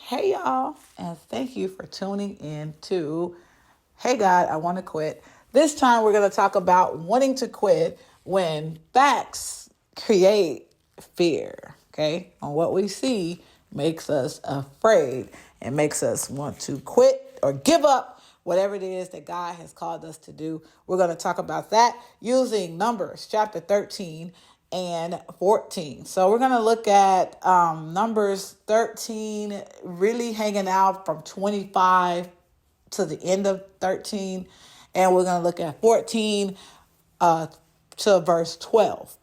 Hey y'all, and thank you for tuning in to Hey God, I Want to Quit. This time we're going to talk about wanting to quit when facts create fear, okay? And what we see makes us afraid and makes us want to quit or give up whatever it is that God has called us to do. We're going to talk about that using Numbers chapter 13 and 14. So we're going to look at Numbers 13, really hanging out from 25 to the end of 13. And we're going to look at 14 to verse 12.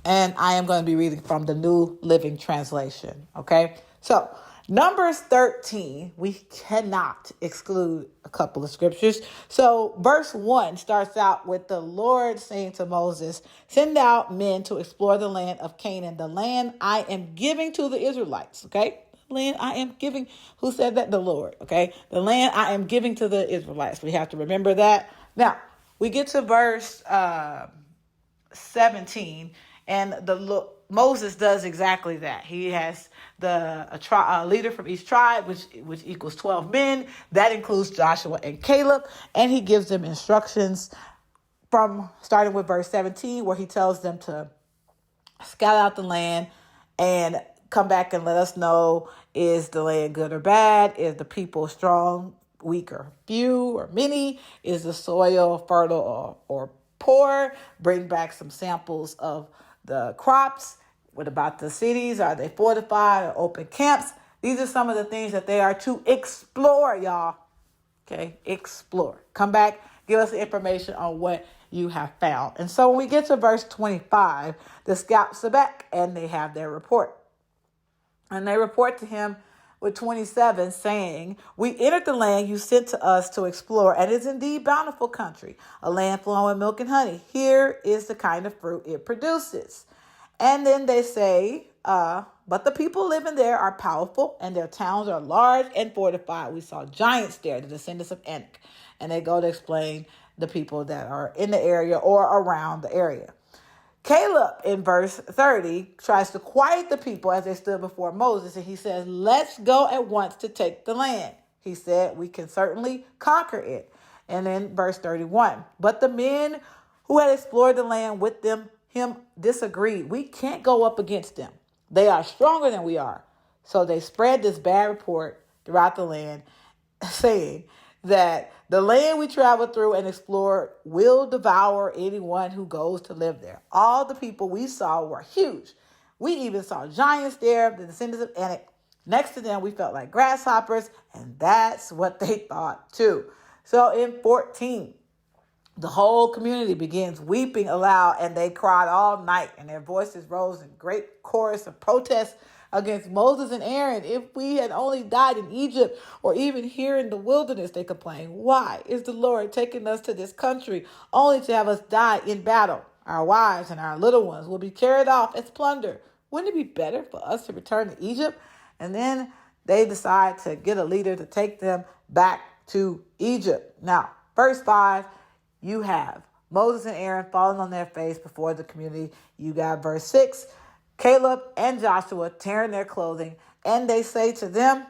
And I am going to be reading from the New Living Translation. Okay. So Numbers 13, we cannot exclude a couple of scriptures. So verse 1 starts out with the Lord saying to Moses, send out men to explore the land of Canaan, the land I am giving to the Israelites. Okay. Land I am giving. Who said that? The Lord. Okay. The land I am giving to the Israelites. We have to remember that. Now we get to verse 17, and Moses does exactly that. He has a leader from each tribe, which equals 12 men. That includes Joshua and Caleb, and he gives them instructions from starting with verse 17, where he tells them to scout out the land and come back and let us know, is the land good or bad? Is the people strong, weak, or few or many? Is the soil fertile or poor? Bring back some samples of the crops. What about the cities? Are they fortified or open camps? These are some of the things that they are to explore, y'all. Okay, explore. Come back, give us the information on what you have found. And so when we get to verse 25, the scouts are back and they have their report. And they report to him with 27 saying, we entered the land you sent to us to explore, and it's indeed bountiful country, a land flowing with milk and honey. Here is the kind of fruit it produces. And then they say, but the people living there are powerful, and their towns are large and fortified. We saw giants there, the descendants of Anak. And they go to explain the people that are in the area or around the area. Caleb, in verse 30, tries to quiet the people as they stood before Moses, and he says, let's go at once to take the land. He said, we can certainly conquer it. And then verse 31, but the men who had explored the land with him disagreed. We can't go up against them. They are stronger than we are. So they spread this bad report throughout the land, saying that the land we traveled through and explored will devour anyone who goes to live there. All the people we saw were huge. We even saw giants there, the descendants of Anak. Next to them, we felt like grasshoppers, and that's what they thought too. So in 14, the whole community begins weeping aloud, and they cried all night, and their voices rose in great chorus of protest against Moses and Aaron. If we had only died in Egypt or even here in the wilderness, they complained. Why is the Lord taking us to this country only to have us die in battle? Our wives and our little ones will be carried off as plunder. Wouldn't it be better for us to return to Egypt? And then they decide to get a leader to take them back to Egypt. Now, verse 5, you have Moses and Aaron falling on their face before the community. You got verse 6, Caleb and Joshua tearing their clothing, and they say to them,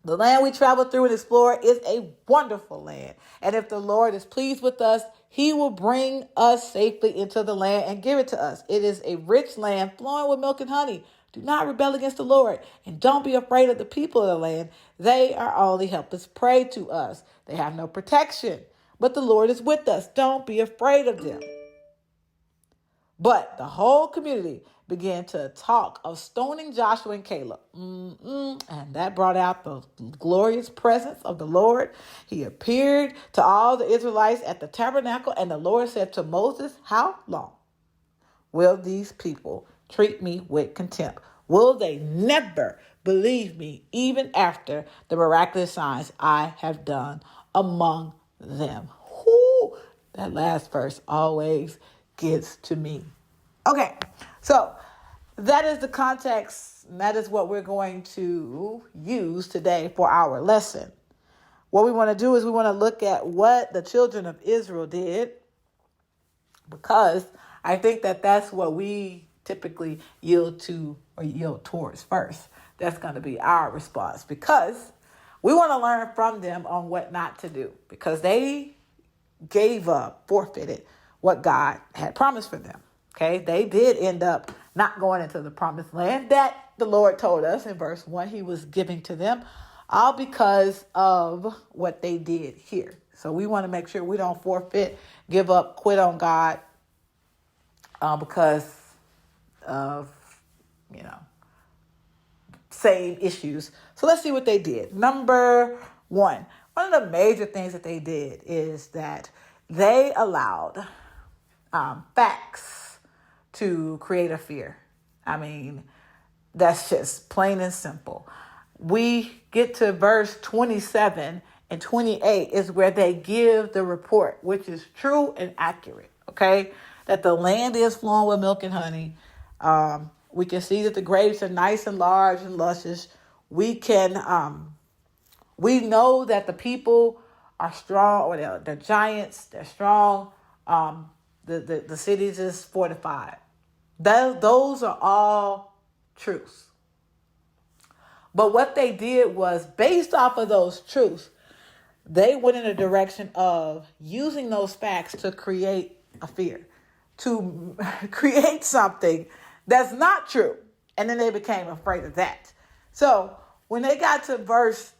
the land we traveled through and explored is a wonderful land. And if the Lord is pleased with us, he will bring us safely into the land and give it to us. It is a rich land flowing with milk and honey. Do not rebel against the Lord, and don't be afraid of the people of the land. They are only helpless prey to us. They have no protection, but the Lord is with us. Don't be afraid of them. But the whole community began to talk of stoning Joshua and Caleb. And that brought out the glorious presence of the Lord. He appeared to all the Israelites at the tabernacle, and the Lord said to Moses, how long will these people treat me with contempt? Will they never believe me even after the miraculous signs I have done among them? Whoo, that last verse always gets to me. Okay, so that is the context, and that is what we're going to use today for our lesson. What we want to do is we want to look at what the children of Israel did, because I think that that's what we typically yield to or yield towards first. that's going to be our response, because we want to learn from them on what not to do, because they gave up, forfeited what God had promised for them. Okay, they did end up not going into the promised land that the Lord told us in verse 1 he was giving to them, all because of what they did here. So we want to make sure we don't forfeit, give up, quit on God because of, same issues. So let's see what they did. Number one of the major things that they did is that they allowed facts to create a fear. I mean, that's just plain and simple. We get to verse 27 and 28 is where they give the report, which is true and accurate, okay? That the land is flowing with milk and honey. We can see that the grapes are nice and large and luscious. We know that the people are strong, or they're giants, they're strong. The cities is fortified. Those are all truths. But what they did was, based off of those truths, they went in a direction of using those facts to create a fear, to create something that's not true. And then they became afraid of that. So when they got to verse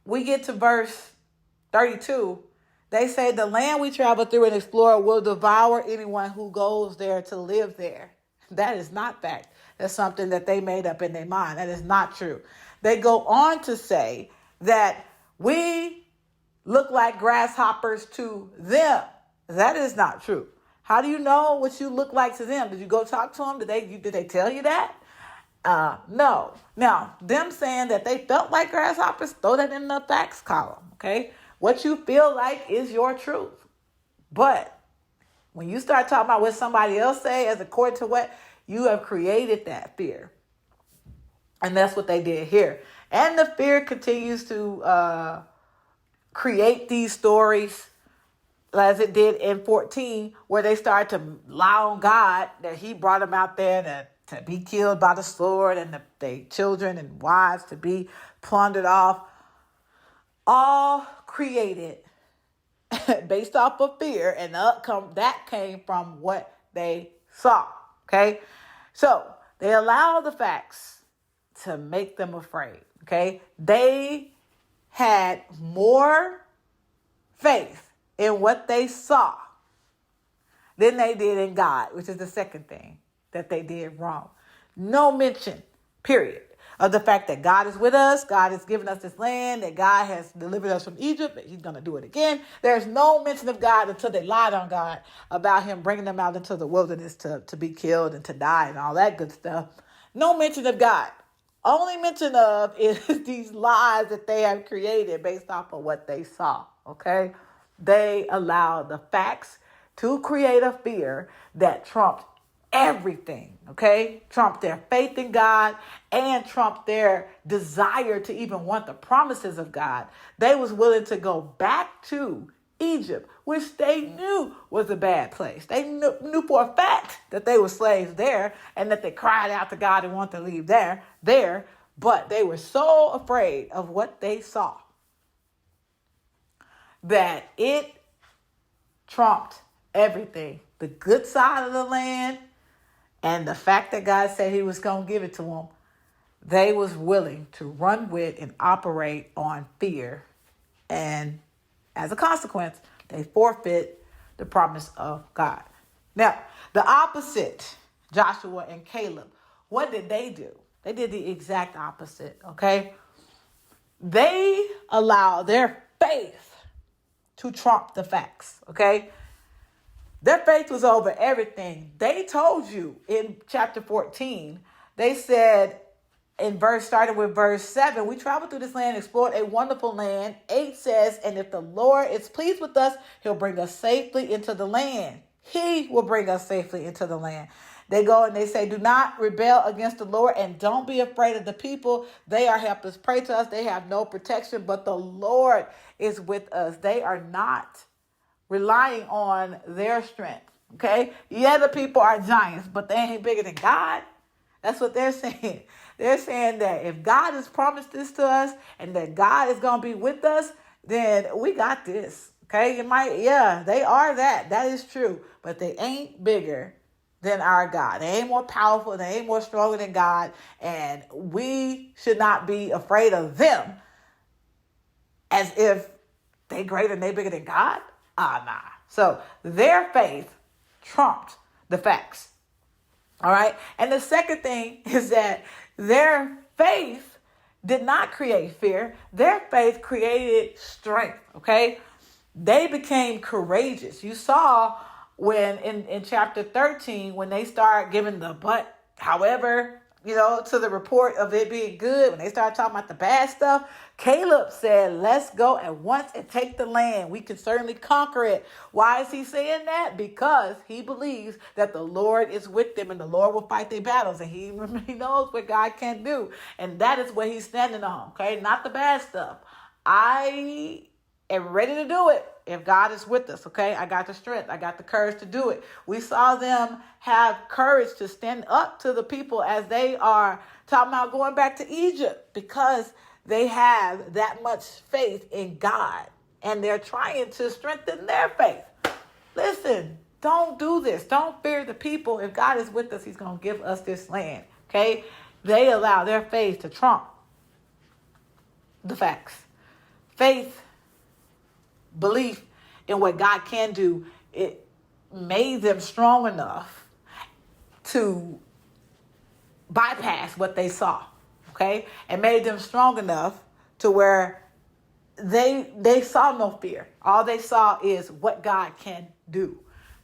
32, they say the land we travel through and explore will devour anyone who goes there to live there. That is not fact. That's something that they made up in their mind. That is not true. They go on to say that we look like grasshoppers to them. That is not true. How do you know what you look like to them? Did you go talk to them? Did they tell you that? No. Now, them saying that they felt like grasshoppers, throw that in the facts column, okay? What you feel like is your truth. But when you start talking about what somebody else say as according to what, you have created that fear. And that's what they did here. And the fear continues to create these stories, as it did in 14, where they started to lie on God that he brought them out there to be killed by the sword, and their children and wives to be plundered off. All created based off of fear, and the outcome that came from what they saw. Okay, so they allow the facts to make them afraid. Okay, they had more faith in what they saw than they did in God, which is the second thing that they did wrong. No mention, period, of the fact that God is with us, God has given us this land, that God has delivered us from Egypt, that he's going to do it again. There's no mention of God until they lied on God about him bringing them out into the wilderness to be killed and to die and all that good stuff. No mention of God. Only mention of is these lies that they have created based off of what they saw, okay? They allowed the facts to create a fear that trumped everything, okay? Trumped their faith in God and trumped their desire to even want the promises of God. They was willing to go back to Egypt, which they knew was a bad place. They knew for a fact that they were slaves there and that they cried out to God and wanted to leave there, but they were so afraid of what they saw that it trumped everything. The good side of the land and the fact that God said he was going to give it to them, they was willing to run with and operate on fear. And as a consequence, they forfeit the promise of God. Now, the opposite, Joshua and Caleb, what did they do? They did the exact opposite, okay? They allowed their faith to trump the facts, okay? Their faith was over everything. They told you in chapter 14, they said starting with verse 7, we traveled through this land, explored a wonderful land. 8 says, and if the Lord is pleased with us, he'll bring us safely into the land. He will bring us safely into the land. They go and they say, do not rebel against the Lord and don't be afraid of the people. They are helpless prey to us. They have no protection, but the Lord is with us. They are not relying on their strength, okay? Yeah, the people are giants, but they ain't bigger than God. That's what they're saying. They're saying that if God has promised this to us and that God is going to be with us, then we got this. Okay, they are that. That is true. But they ain't bigger than our God. They ain't more powerful. They ain't more stronger than God. And we should not be afraid of them as if they greater and they bigger than God. Nah. So their faith trumped the facts. All right. And the second thing is that their faith did not create fear. Their faith created strength. Okay. They became courageous. You saw when in chapter 13, when they start giving the but, however, to the report of it being good, when they started talking about the bad stuff, Caleb said, let's go at once and take the land. We can certainly conquer it. Why is he saying that? Because he believes that the Lord is with them and the Lord will fight their battles. And he knows what God can do. And that is what he's standing on. Okay, not the bad stuff. I am ready to do it if God is with us. Okay, I got the strength. I got the courage to do it. We saw them have courage to stand up to the people as they are talking about going back to Egypt, because they have that much faith in God and they're trying to strengthen their faith. Listen, don't do this. Don't fear the people. If God is with us, he's going to give us this land. Okay, they allow their faith to trump the facts. Faith, belief in what God can do, it made them strong enough to bypass what they saw, okay? And made them strong enough to where they saw no fear. All they saw is what God can do,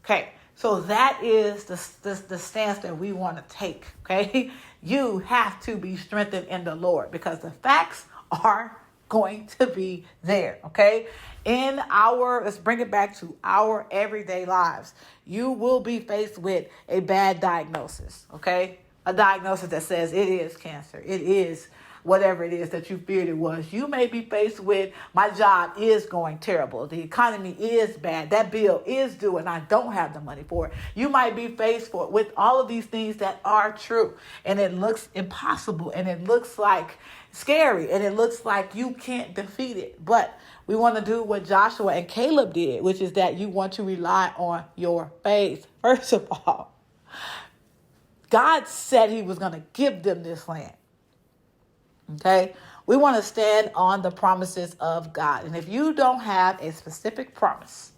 okay? So that is the stance that we want to take, okay? You have to be strengthened in the Lord, because the facts are going to be there, okay? Let's bring it back to our everyday lives. You will be faced with a bad diagnosis, okay? A diagnosis that says it is cancer. It is whatever it is that you feared it was. You may be faced with, my job is going terrible. The economy is bad. That bill is due and I don't have the money for it. You might be faced with all of these things that are true. And it looks impossible and it looks like scary and it looks like you can't defeat it. But we want to do what Joshua and Caleb did, which is that you want to rely on your faith. First of all, God said he was going to give them this land. Okay? We want to stand on the promises of God. And if you don't have a specific promise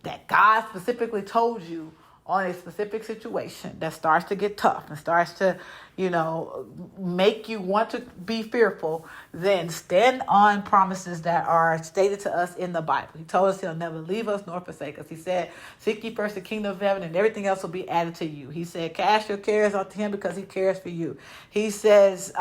that God specifically told you on a specific situation that starts to get tough and starts to, make you want to be fearful, then stand on promises that are stated to us in the Bible. He told us he'll never leave us nor forsake us. He said, seek ye first the kingdom of heaven and everything else will be added to you. He said, cast your cares onto him because he cares for you. He says,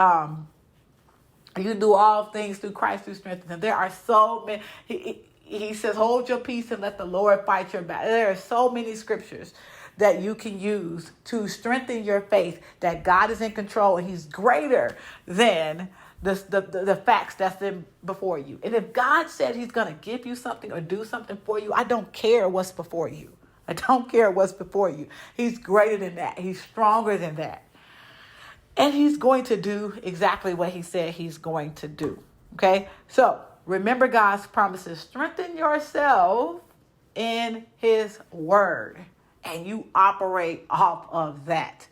you do all things through Christ who strengthens him. There are so many. He says, hold your peace and let the Lord fight your battle. There are so many scriptures that you can use to strengthen your faith that God is in control and he's greater than the facts that's in before you. And if God said he's going to give you something or do something for you, I don't care what's before you. I don't care what's before you. He's greater than that. He's stronger than that. And he's going to do exactly what he said he's going to do. Okay? So remember God's promises. Strengthen yourself in his word. And you operate off of that.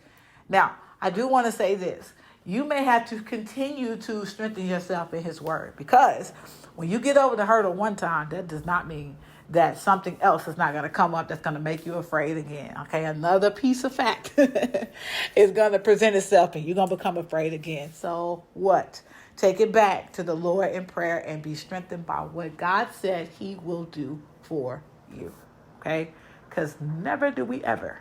Now, I do want to say this. You may have to continue to strengthen yourself in his word. Because when you get over the hurdle one time, that does not mean that something else is not going to come up that's going to make you afraid again. Okay, another piece of fact is going to present itself and you're going to become afraid again. So what? Take it back to the Lord in prayer and be strengthened by what God said he will do for you. Okay, because never do we ever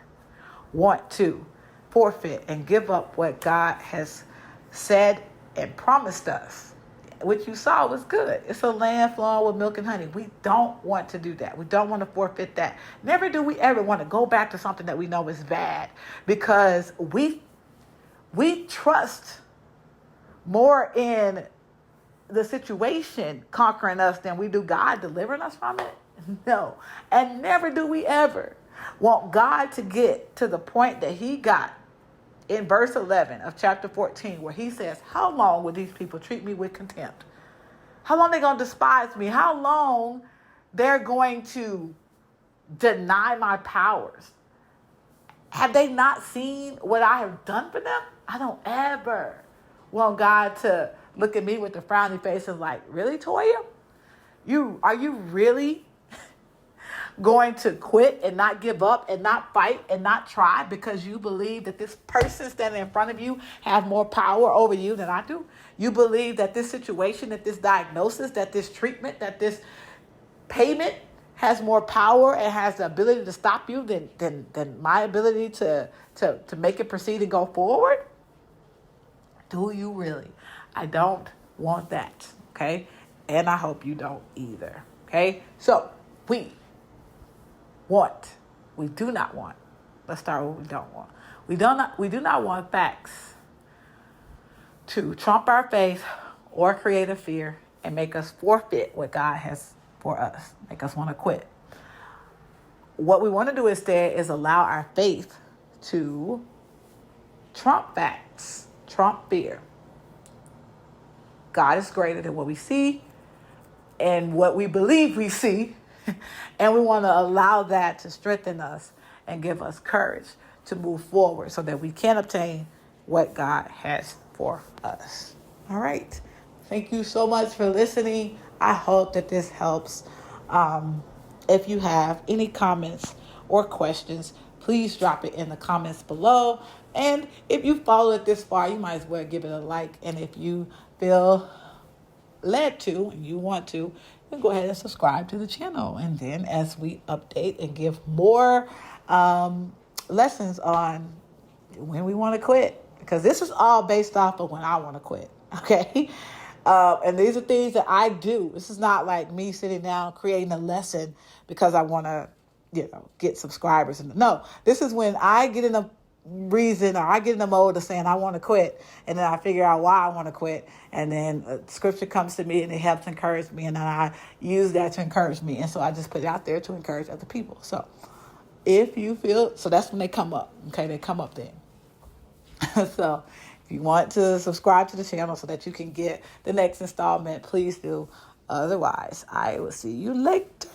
want to forfeit and give up what God has said and promised us. What you saw was good. It's a land flowing with milk and honey. We don't want to do that. We don't want to forfeit that. Never do we ever want to go back to something that we know is bad, because we trust more in the situation conquering us than we do God delivering us from it. No. And never do we ever want God to get to the point that he got in verse 11 of chapter 14, where he says, how long will these people treat me with contempt? How long they going to despise me? How long they're going to deny my powers? Have they not seen what I have done for them? I don't ever want God to look at me with a frowny face and like, really, Toya? Are you really going to quit and not give up and not fight and not try because you believe that this person standing in front of you has more power over you than I do? You believe that this situation, that this diagnosis, that this treatment, that this payment has more power and has the ability to stop you than my ability to make it proceed and go forward? Do you really? I don't want that, okay? And I hope you don't either, okay? So we do not want. Let's start with what we don't want. We do not want facts to trump our faith or create a fear and make us forfeit what God has for us, make us want to quit. What we want to do instead is allow our faith to trump facts, trump fear. God is greater than what we see and what we believe we see. And we want to allow that to strengthen us and give us courage to move forward so that we can obtain what God has for us. All right. Thank you so much for listening. I hope that this helps. If you have any comments or questions, please drop it in the comments below. And if you followed it this far, you might as well give it a like. And if you feel led to and you want to, then go ahead and subscribe to the channel. And then as we update and give more lessons on when we want to quit, because this is all based off of when I want to quit, okay? And these are things that I do. This is not like me sitting down creating a lesson because I want to, get subscribers. No, this is when I get in a reason or I get in the mode of saying I want to quit, and then I figure out why I want to quit, and then scripture comes to me and it helps encourage me, and then I use that to encourage me, and so I just put it out there to encourage other people. So if you feel, so that's when they come up, okay? They come up then. So if you want to subscribe to the channel so that you can get the next installment, please do. Otherwise, I will see you later.